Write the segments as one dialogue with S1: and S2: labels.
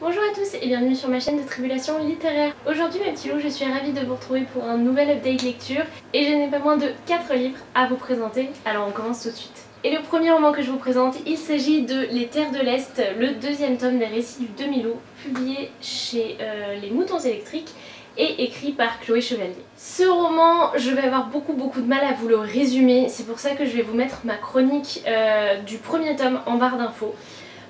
S1: Bonjour à tous et bienvenue sur ma chaîne de Tribulation littéraire. Aujourd'hui mes petits loups, je suis ravie de vous retrouver pour un nouvel update lecture et je n'ai pas moins de 4 livres à vous présenter, alors on commence tout de suite. Et le premier roman que je vous présente, il s'agit de Les Terres de l'Est, le deuxième tome des récits du Demi-Loup, publié chez Les Moutons électriques et écrit par Chloé Chevalier. Ce roman, je vais avoir beaucoup de mal à vous le résumer, c'est pour ça que je vais vous mettre ma chronique du premier tome en barre d'infos.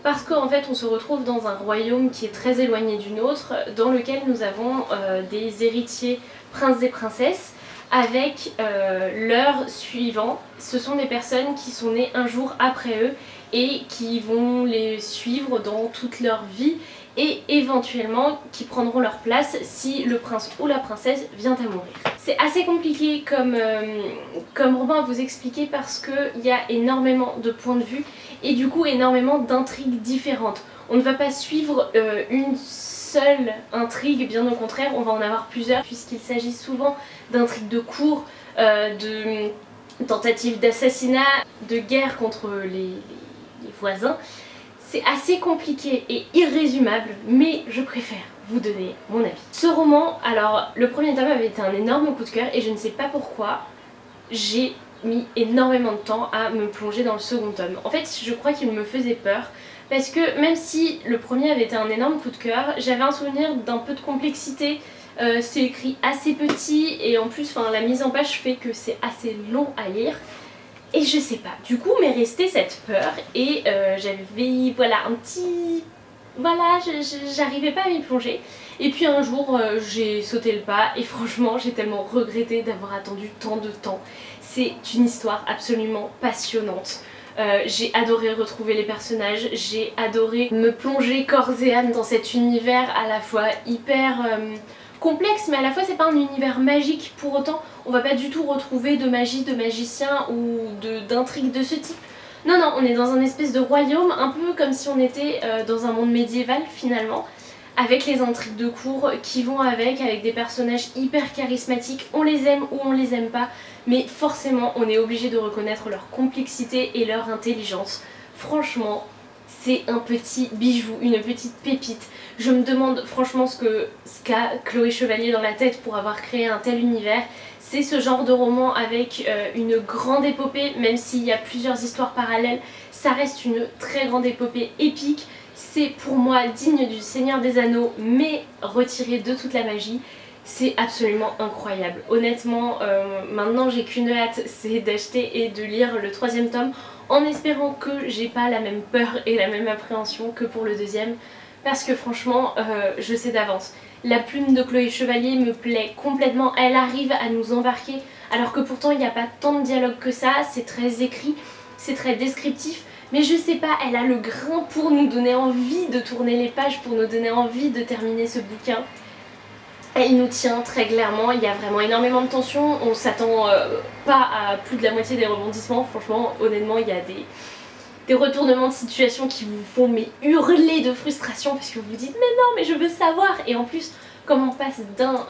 S1: Parce qu'en fait on se retrouve dans un royaume qui est très éloigné du nôtre, dans lequel nous avons des héritiers princes et princesses avec leurs suivants. Ce sont des personnes qui sont nées un jour après eux et qui vont les suivre dans toute leur vie et éventuellement qui prendront leur place si le prince ou la princesse vient à mourir. C'est assez compliqué comme roman à vous expliquer parce qu'il y a énormément de points de vue et du coup énormément d'intrigues différentes. On ne va pas suivre une seule intrigue, bien au contraire, on va en avoir plusieurs puisqu'il s'agit souvent d'intrigues de cour, de tentatives d'assassinat, de guerre contre les voisins. C'est assez compliqué et irrésumable, mais je préfère vous donner mon avis. Ce roman, alors le premier tome avait été un énorme coup de cœur et je ne sais pas pourquoi j'ai mis énormément de temps à me plonger dans le second tome. En fait, je crois qu'il me faisait peur parce que même si le premier avait été un énorme coup de cœur, j'avais un souvenir d'un peu de complexité. C'est écrit assez petit et en plus la mise en page fait que c'est assez long à lire. Et je sais pas, du coup m'est restée cette peur et j'avais un petit... j'arrivais pas à m'y plonger. Et puis un jour j'ai sauté le pas et franchement j'ai tellement regretté d'avoir attendu tant de temps. C'est une histoire absolument passionnante. J'ai adoré retrouver les personnages, j'ai adoré me plonger corps et âme dans cet univers à la fois hyper... complexe, mais à la fois c'est pas un univers magique pour autant. On va pas du tout retrouver de magie, de magiciens ou d'intrigues de ce type. Non, on est dans un espèce de royaume, un peu comme si on était dans un monde médiéval finalement, avec les intrigues de cour qui vont avec des personnages hyper charismatiques. On les aime ou on les aime pas, mais forcément on est obligé de reconnaître leur complexité et leur intelligence. Franchement, c'est un petit bijou, une petite pépite. Je me demande franchement ce qu'a Chloé Chevalier dans la tête pour avoir créé un tel univers. C'est ce genre de roman avec une grande épopée, même s'il y a plusieurs histoires parallèles, ça reste une très grande épopée épique. C'est pour moi digne du Seigneur des Anneaux, mais retiré de toute la magie. C'est absolument incroyable. Honnêtement, maintenant j'ai qu'une hâte, c'est d'acheter et de lire le troisième tome, en espérant que j'ai pas la même peur et la même appréhension que pour le deuxième. Parce que franchement, je sais d'avance. La plume de Chloé Chevalier me plaît complètement, elle arrive à nous embarquer alors que pourtant il n'y a pas tant de dialogue que ça, c'est très écrit, c'est très descriptif. Mais je sais pas, elle a le grain pour nous donner envie de tourner les pages, pour nous donner envie de terminer ce bouquin. Elle nous tient très clairement, il y a vraiment énormément de tension, on s'attend pas à plus de la moitié des rebondissements, franchement honnêtement il y a des retournements de situation qui vous font hurler de frustration parce que vous vous dites mais non mais je veux savoir. Et en plus comme on passe d'un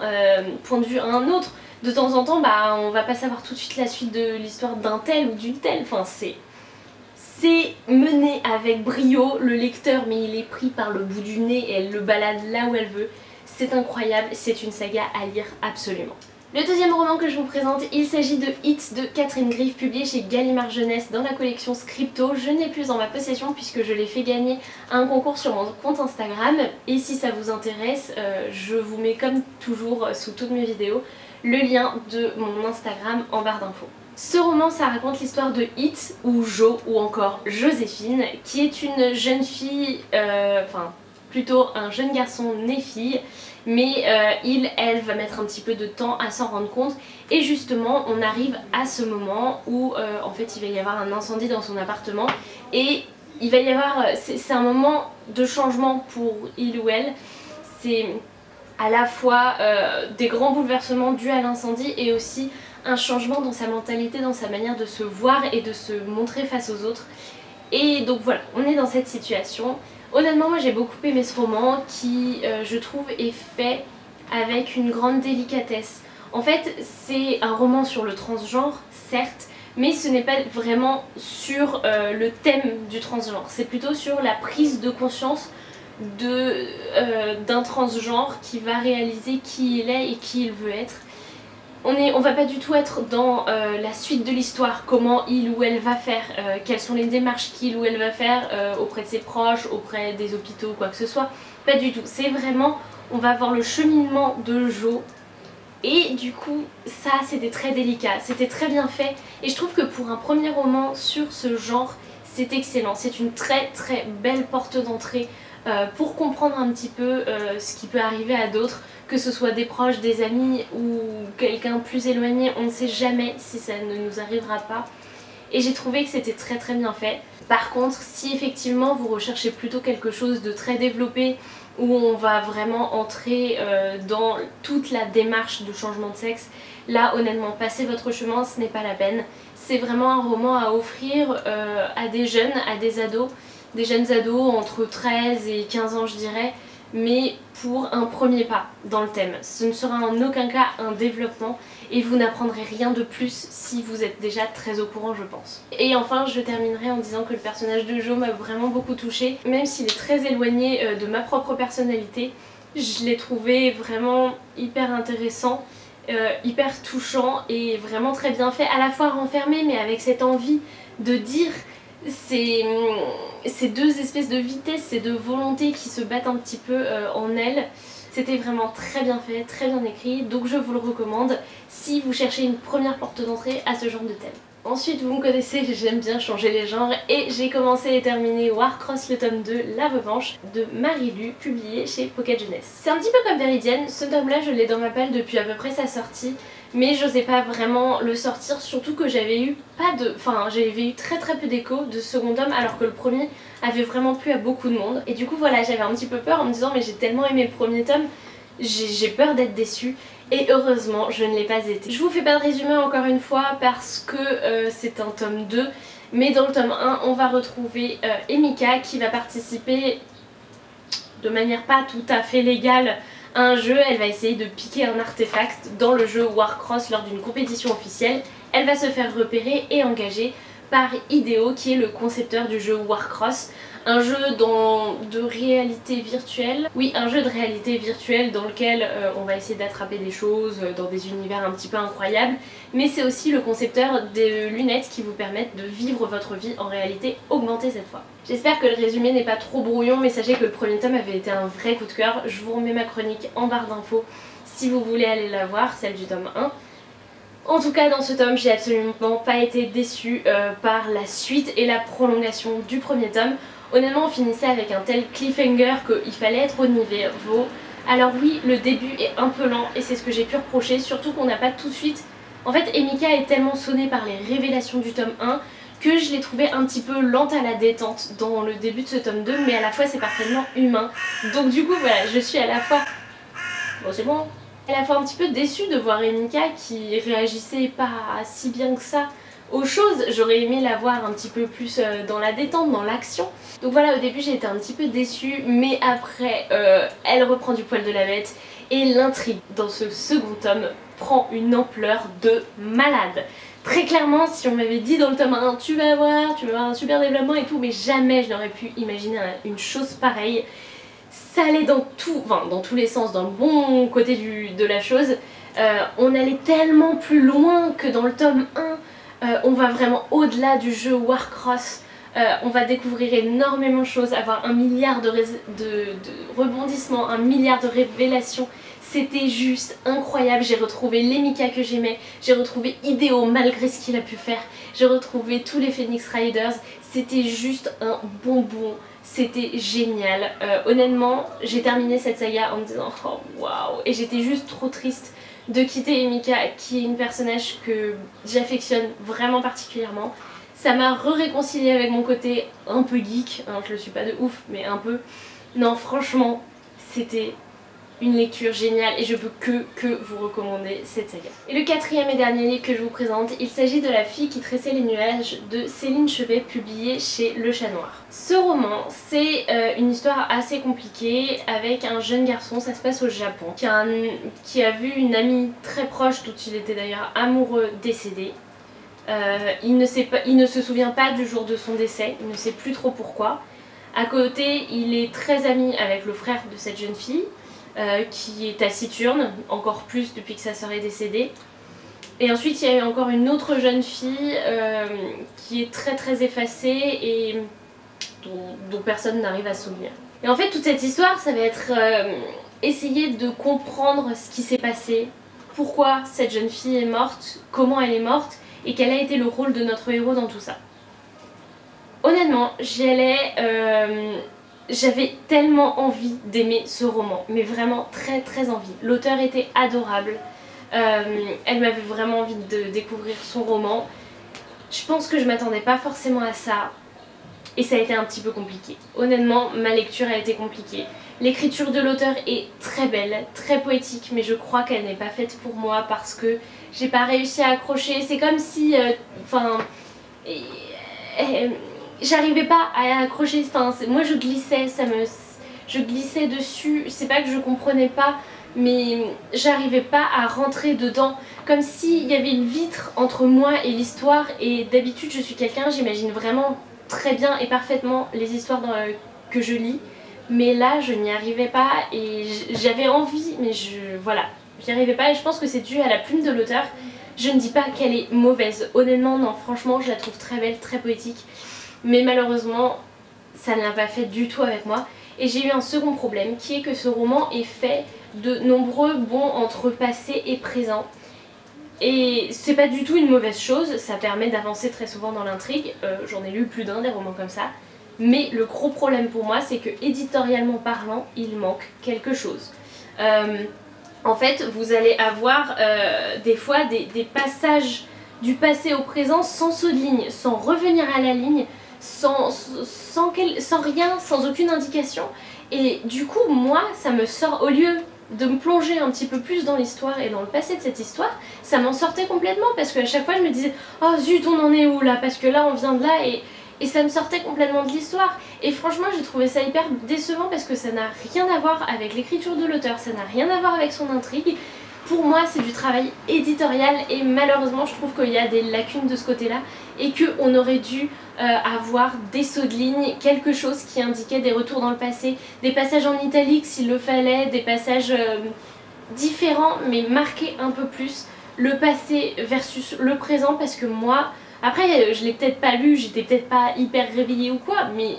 S1: point de vue à un autre, de temps en temps on va pas savoir tout de suite la suite de l'histoire d'un tel ou d'une telle, c'est mené avec brio, le lecteur mais il est pris par le bout du nez et elle le balade là où elle veut. C'est incroyable, c'est une saga à lire absolument. Le deuxième roman que je vous présente, il s'agit de Hit de Catherine Griff, publié chez Gallimard Jeunesse dans la collection Scripto. Je n'ai plus en ma possession puisque je l'ai fait gagner à un concours sur mon compte Instagram. Et si ça vous intéresse, je vous mets comme toujours sous toutes mes vidéos le lien de mon Instagram en barre d'infos. Ce roman, ça raconte l'histoire de Hit, ou Jo, ou encore Joséphine, qui est une jeune fille, plutôt un jeune garçon né fille, mais elle va mettre un petit peu de temps à s'en rendre compte et justement on arrive à ce moment où en fait il va y avoir un incendie dans son appartement et il va y avoir, c'est un moment de changement pour il ou elle, c'est à la fois des grands bouleversements dus à l'incendie et aussi un changement dans sa mentalité, dans sa manière de se voir et de se montrer face aux autres. Et donc voilà, on est dans cette situation. Honnêtement moi j'ai beaucoup aimé ce roman qui je trouve est fait avec une grande délicatesse. En fait c'est un roman sur le transgenre certes, mais ce n'est pas vraiment sur le thème du transgenre, c'est plutôt sur la prise de conscience d'un transgenre qui va réaliser qui il est et qui il veut être. On va pas du tout être dans la suite de l'histoire, comment il ou elle va faire, quelles sont les démarches qu'il ou elle va faire auprès de ses proches, auprès des hôpitaux, quoi que ce soit. Pas du tout, c'est vraiment, on va voir le cheminement de Jo. Et du coup, ça c'était très délicat, c'était très bien fait. Et je trouve que pour un premier roman sur ce genre, c'est excellent. C'est une très très belle porte d'entrée pour comprendre un petit peu ce qui peut arriver à d'autres, que ce soit des proches, des amis ou quelqu'un plus éloigné, on ne sait jamais si ça ne nous arrivera pas. Et j'ai trouvé que c'était très très bien fait. Par contre, si effectivement vous recherchez plutôt quelque chose de très développé, où on va vraiment entrer dans toute la démarche de changement de sexe, là honnêtement, passez votre chemin, ce n'est pas la peine. C'est vraiment un roman à offrir à des jeunes, à des ados, des jeunes ados entre 13 et 15 ans je dirais, mais pour un premier pas dans le thème. Ce ne sera en aucun cas un développement et vous n'apprendrez rien de plus si vous êtes déjà très au courant, je pense. Et enfin, je terminerai en disant que le personnage de Jo m'a vraiment beaucoup touchée. Même s'il est très éloigné de ma propre personnalité, je l'ai trouvé vraiment hyper intéressant, hyper touchant et vraiment très bien fait, à la fois renfermé mais avec cette envie de dire ces deux espèces de vitesse, ces deux volontés qui se battent un petit peu en elle. C'était vraiment très bien fait, très bien écrit, donc je vous le recommande si vous cherchez une première porte d'entrée à ce genre de thème. Ensuite, vous me connaissez, j'aime bien changer les genres et j'ai commencé et terminé Warcross le tome 2, La Revanche de Marie-Lu, publié chez Pocket Jeunesse. C'est un petit peu comme Véridienne, ce tome-là je l'ai dans ma palle depuis à peu près sa sortie, mais j'osais pas vraiment le sortir, surtout que j'avais eu très très peu d'écho de ce second tome alors que le premier avait vraiment plu à beaucoup de monde. Et du coup voilà, j'avais un petit peu peur en me disant mais j'ai tellement aimé le premier tome, j'ai peur d'être déçue. Et heureusement je ne l'ai pas été. Je vous fais pas de résumé encore une fois parce que c'est un tome 2, mais dans le tome 1 on va retrouver Emika qui va participer de manière pas tout à fait légale à un jeu. Elle va essayer de piquer un artefact dans le jeu Warcross lors d'une compétition officielle. Elle va se faire repérer et engager par Hideo qui est le concepteur du jeu Warcross, un jeu de réalité virtuelle. Oui, un jeu de réalité virtuelle dans lequel on va essayer d'attraper des choses dans des univers un petit peu incroyables, mais c'est aussi le concepteur des lunettes qui vous permettent de vivre votre vie en réalité augmentée cette fois. J'espère que le résumé n'est pas trop brouillon, mais sachez que le premier tome avait été un vrai coup de cœur. Je vous remets ma chronique en barre d'infos si vous voulez aller la voir, celle du tome 1. En tout cas dans ce tome j'ai absolument pas été déçue par la suite et la prolongation du premier tome. Honnêtement on finissait avec un tel cliffhanger qu'il fallait être au niveau. Alors oui, le début est un peu lent et c'est ce que j'ai pu reprocher, surtout qu'on n'a pas tout de suite... En fait Emika est tellement sonnée par les révélations du tome 1 que je l'ai trouvée un petit peu lente à la détente dans le début de ce tome 2, mais à la fois c'est parfaitement humain. Donc du coup voilà, je suis à la fois... Bon c'est bon, à la fois un petit peu déçue de voir Emika qui réagissait pas si bien que ça aux choses. J'aurais aimé la voir un petit peu plus dans la détente, dans l'action. Donc voilà, au début j'ai été un petit peu déçue, mais après elle reprend du poil de la bête et l'intrigue dans ce second tome prend une ampleur de malade. Très clairement, si on m'avait dit dans le tome 1 tu vas avoir un super développement et tout, mais jamais je n'aurais pu imaginer une chose pareille. Ça allait dans tous les sens, dans le bon côté de la chose. On allait tellement plus loin que dans le tome 1. On va vraiment au-delà du jeu Warcross. On va découvrir énormément de choses, avoir un milliard de rebondissements, un milliard de révélations. C'était juste incroyable. J'ai retrouvé l'Emika que j'aimais, j'ai retrouvé Hideo malgré ce qu'il a pu faire, j'ai retrouvé tous les Phoenix Riders. C'était juste un bonbon. C'était génial. Honnêtement, j'ai terminé cette saga en me disant oh waouh, et j'étais juste trop triste de quitter Emika qui est une personnage que j'affectionne vraiment particulièrement. Ça m'a réconciliée avec mon côté un peu geek, hein, je le suis pas de ouf mais un peu. Non franchement c'était une lecture géniale et je peux que vous recommander cette saga. Et le quatrième et dernier livre que je vous présente, il s'agit de La fille qui tressait les nuages de Céline Chevet, publié chez Le Chat Noir. Ce roman, c'est une histoire assez compliquée avec un jeune garçon, ça se passe au Japon, qui a vu une amie très proche, dont il était d'ailleurs amoureux, décédée. Il ne se souvient pas du jour de son décès, il ne sait plus trop pourquoi. À côté, il est très ami avec le frère de cette jeune fille, qui est taciturne, encore plus depuis que sa sœur est décédée. Et ensuite, il y a eu encore une autre jeune fille qui est très effacée et dont personne n'arrive à se souvenir. Et en fait, toute cette histoire, ça va être essayer de comprendre ce qui s'est passé, pourquoi cette jeune fille est morte, comment elle est morte et quel a été le rôle de notre héros dans tout ça. Honnêtement, j'avais tellement envie d'aimer ce roman, mais vraiment très envie. L'auteur était adorable, elle m'avait vraiment envie de découvrir son roman. Je pense que je m'attendais pas forcément à ça et ça a été un petit peu compliqué. Honnêtement, ma lecture a été compliquée. L'écriture de l'auteur est très belle, très poétique, mais je crois qu'elle n'est pas faite pour moi parce que j'ai pas réussi à accrocher. C'est comme si, j'arrivais pas à accrocher, moi je glissais, je glissais dessus, c'est pas que je comprenais pas, mais j'arrivais pas à rentrer dedans, comme s'il y avait une vitre entre moi et l'histoire, et d'habitude je suis quelqu'un, j'imagine vraiment très bien et parfaitement les histoires que je lis, mais là je n'y arrivais pas et j'avais envie, mais voilà, j'y arrivais pas et je pense que c'est dû à la plume de l'auteur. Je ne dis pas qu'elle est mauvaise, honnêtement non, franchement je la trouve très belle, très poétique. Mais malheureusement, ça ne l'a pas fait du tout avec moi. Et j'ai eu un second problème, qui est que ce roman est fait de nombreux bonds entre passé et présent. Et c'est pas du tout une mauvaise chose, ça permet d'avancer très souvent dans l'intrigue. J'en ai lu plus d'un des romans comme ça. Mais le gros problème pour moi, c'est que éditorialement parlant, il manque quelque chose. En fait, vous allez avoir des fois des passages du passé au présent sans saut de ligne, sans revenir à la ligne, sans rien, sans aucune indication. Et du coup, moi, ça me sort, au lieu de me plonger un petit peu plus dans l'histoire et dans le passé de cette histoire, ça m'en sortait complètement parce qu'à chaque fois je me disais « Oh zut, on en est où là ?» Parce que là, on vient de là et ça me sortait complètement de l'histoire. Et franchement, j'ai trouvé ça hyper décevant parce que ça n'a rien à voir avec l'écriture de l'auteur, ça n'a rien à voir avec son intrigue. Pour moi, c'est du travail éditorial et malheureusement, je trouve qu'il y a des lacunes de ce côté-là et qu'on aurait dû avoir des sauts de ligne, quelque chose qui indiquait des retours dans le passé, des passages en italique s'il le fallait, des passages différents mais marqués un peu plus, le passé versus le présent parce que moi, après je l'ai peut-être pas lu, j'étais peut-être pas hyper réveillée ou quoi, mais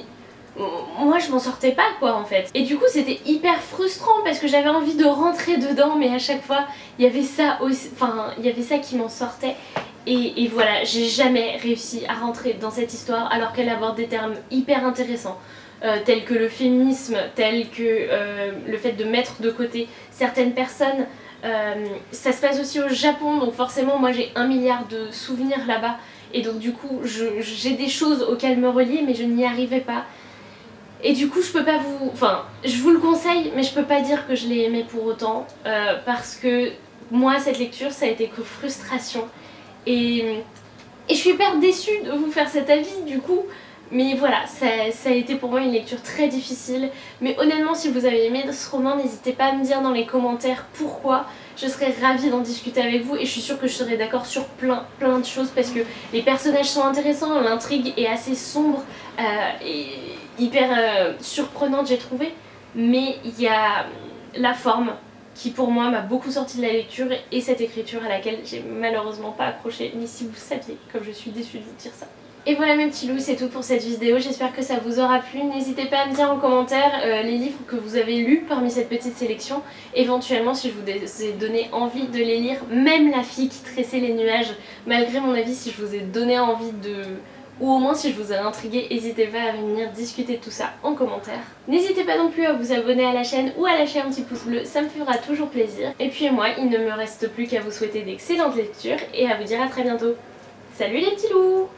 S1: moi je m'en sortais pas quoi en fait. Et du coup c'était hyper frustrant parce que j'avais envie de rentrer dedans mais à chaque fois il y avait ça aussi, il y avait ça qui m'en sortait. Et voilà, j'ai jamais réussi à rentrer dans cette histoire alors qu'elle aborde des termes hyper intéressants. Tels que le féminisme, tels que le fait de mettre de côté certaines personnes. Ça se passe aussi au Japon, donc forcément moi j'ai 1 milliard de souvenirs là-bas. Et donc du coup j'ai des choses auxquelles me relier mais je n'y arrivais pas. Et du coup je peux pas vous... Enfin, je vous le conseille mais je peux pas dire que je l'ai aimé pour autant. Parce que moi cette lecture ça a été que frustration. Et je suis hyper déçue de vous faire cet avis du coup. Mais voilà, ça a été pour moi une lecture très difficile. Mais honnêtement, si vous avez aimé ce roman, n'hésitez pas à me dire dans les commentaires pourquoi. Je serais ravie d'en discuter avec vous et je suis sûre que je serai d'accord sur plein de choses parce que les personnages sont intéressants, l'intrigue est assez sombre et hyper surprenante j'ai trouvé. Mais il y a la forme qui pour moi m'a beaucoup sorti de la lecture et cette écriture à laquelle j'ai malheureusement pas accroché, ni si vous saviez, comme je suis déçue de vous dire ça. Et voilà mes petits loups, c'est tout pour cette vidéo, j'espère que ça vous aura plu. N'hésitez pas à me dire en commentaire les livres que vous avez lus parmi cette petite sélection. Éventuellement si je vous ai donné envie de les lire, même La fille qui tressait les nuages, malgré mon avis si je vous ai donné envie de... ou au moins si je vous ai intrigué, n'hésitez pas à venir discuter de tout ça en commentaire. N'hésitez pas non plus à vous abonner à la chaîne ou à lâcher un petit pouce bleu, ça me fera toujours plaisir. Et puis moi, il ne me reste plus qu'à vous souhaiter d'excellentes lectures et à vous dire à très bientôt. Salut les petits loups!